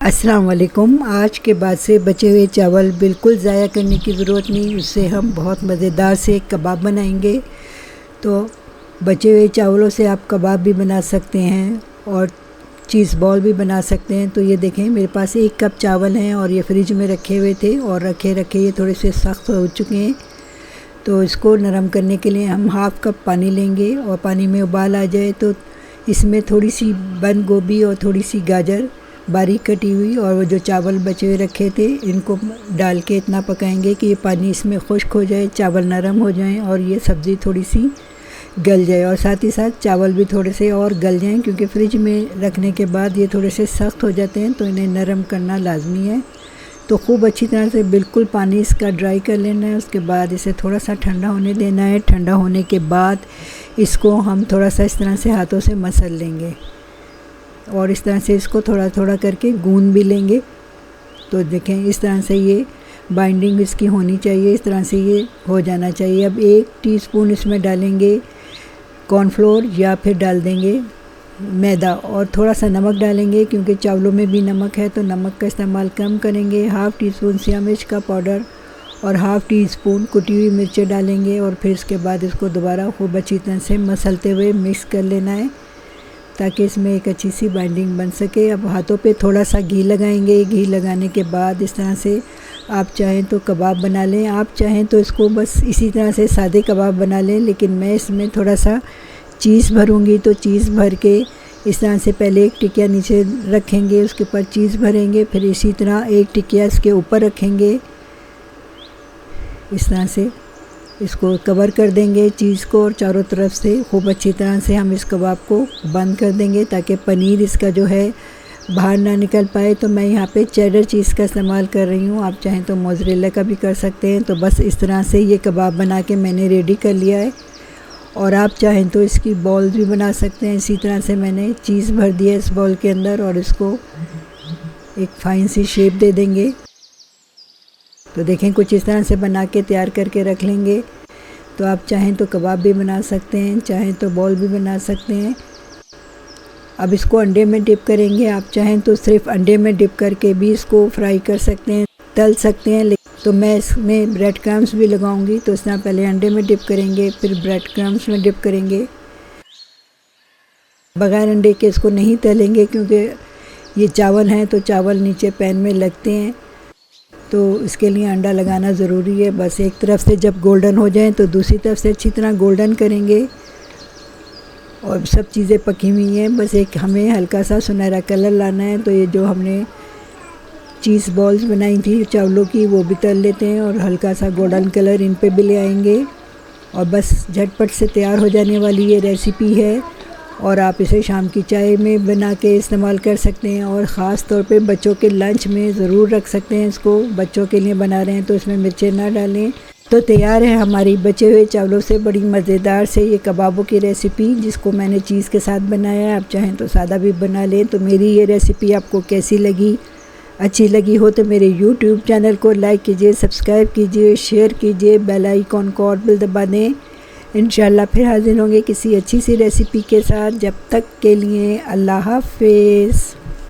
अस्सलाम वालेकुम। आज के बाद से बचे हुए चावल बिल्कुल ज़ाया करने की ज़रूरत नहीं, उससे हम बहुत मज़ेदार से कबाब बनाएंगे। तो बचे हुए चावलों से आप कबाब भी बना सकते हैं और चीज़ बॉल भी बना सकते हैं। तो ये देखें, मेरे पास 1 कप चावल हैं और ये फ्रिज में रखे हुए थे और रखे ये थोड़े से सख्त हो चुके हैं। तो इसको नरम करने के लिए हम हाफ़ कप पानी लेंगे और पानी में उबाल आ जाए तो इसमें थोड़ी सी बंद गोभी और थोड़ी सी गाजर बारीक कटी हुई और वो जो चावल बचे हुए रखे थे इनको डाल के इतना पकाएंगे कि ये पानी इसमें खुश्क हो जाए, चावल नरम हो जाएं और ये सब्ज़ी थोड़ी सी गल जाए और साथ ही साथ चावल भी थोड़े से और गल जाएं, क्योंकि फ्रिज में रखने के बाद ये थोड़े से सख्त हो जाते हैं तो इन्हें नरम करना लाजमी है। तो खूब अच्छी तरह से बिल्कुल पानी इसका ड्राई कर लेना है। उसके बाद इसे थोड़ा सा ठंडा होने देना है। ठंडा होने के बाद इसको हम थोड़ा सा इस तरह से हाथों से मसल लेंगे और इस तरह से इसको थोड़ा थोड़ा करके गूंद भी लेंगे। तो देखें, इस तरह से ये बाइंडिंग इसकी होनी चाहिए, इस तरह से ये हो जाना चाहिए। अब 1 टीस्पून इसमें डालेंगे कॉर्नफ्लोर या फिर डाल देंगे मैदा और थोड़ा सा नमक डालेंगे, क्योंकि चावलों में भी नमक है तो नमक का इस्तेमाल कम करेंगे। हाफ़ टीस्पून शिमला मिर्च का पाउडर और हाफ़ टीस्पून कुटी हुई मिर्चें डालेंगे और फिर इसके बाद इसको दोबारा खूब अच्छी तरह से मसलते हुए मिक्स कर लेना है ताकि इसमें एक अच्छी सी बाइंडिंग बन सके। अब हाथों पे थोड़ा सा घी लगाएंगे। घी लगाने के बाद इस तरह से आप चाहें तो कबाब बना लें, आप चाहें तो इसको बस इसी तरह से सादे कबाब बना लें, लेकिन मैं इसमें थोड़ा सा चीज़ भरूंगी। तो चीज़ भर के इस तरह से पहले एक टिकिया नीचे रखेंगे, उसके ऊपर चीज़ भरेंगे, फिर इसी तरह एक टिकिया इसके ऊपर रखेंगे। इस तरह से इसको कवर कर देंगे चीज़ को और चारों तरफ से खूब अच्छी तरह से हम इस कबाब को बंद कर देंगे ताकि पनीर इसका जो है बाहर ना निकल पाए। तो मैं यहाँ पे चेडर चीज़ का इस्तेमाल कर रही हूँ, आप चाहें तो मोज़रेला का भी कर सकते हैं। तो बस इस तरह से ये कबाब बना के मैंने रेडी कर लिया है और आप चाहें तो इसकी बॉल भी बना सकते हैं। इसी तरह से मैंने चीज़ भर दिया इस बॉल के अंदर और इसको एक फाइन सी शेप दे देंगे। तो देखें, कुछ इस तरह से बना के तैयार करके रख लेंगे। तो आप चाहें तो कबाब भी बना सकते हैं, चाहें तो बॉल भी बना सकते हैं। अब इसको अंडे में डिप करेंगे, आप चाहें तो सिर्फ अंडे में डिप करके भी इसको फ्राई कर सकते हैं, तल सकते हैं। तो मैं इसमें ब्रेड क्रम्स भी लगाऊंगी। तो इस तरह पहले अंडे में डिप करेंगे, फिर ब्रेड क्रम्स में डिप करेंगे। बगैर अंडे के इसको नहीं तलेंगे, क्योंकि ये चावल हैं तो चावल नीचे पैन में लगते हैं, तो इसके लिए अंडा लगाना ज़रूरी है। बस एक तरफ से जब गोल्डन हो जाएं तो दूसरी तरफ से अच्छी तरह गोल्डन करेंगे और सब चीज़ें पकी हुई हैं, बस एक हमें हल्का सा सुनहरा कलर लाना है। तो ये जो हमने चीज़ बॉल्स बनाई थी चावलों की वो भी तल लेते हैं और हल्का सा गोल्डन कलर इन पे भी ले आएंगे और बस झटपट से तैयार हो जाने वाली ये रेसिपी है और आप इसे शाम की चाय में बना के इस्तेमाल कर सकते हैं और ख़ास तौर पे बच्चों के लंच में ज़रूर रख सकते हैं। इसको बच्चों के लिए बना रहे हैं तो इसमें मिर्चें ना डालें। तो तैयार है हमारी बचे हुए चावलों से बड़ी मज़ेदार से ये कबाबों की रेसिपी, जिसको मैंने चीज़ के साथ बनाया है। आप चाहें तो सादा भी बना लें। तो मेरी ये रेसिपी आपको कैसी लगी? अच्छी लगी हो तो मेरे YouTube चैनल को लाइक कीजिए, सब्सक्राइब कीजिए, शेयर कीजिए, बेल आइकॉन को और बिल दबा दें। इंशाल्लाह फिर हाज़िर होंगे किसी अच्छी सी रेसिपी के साथ। जब तक के लिए अल्लाह हाफ़िज़।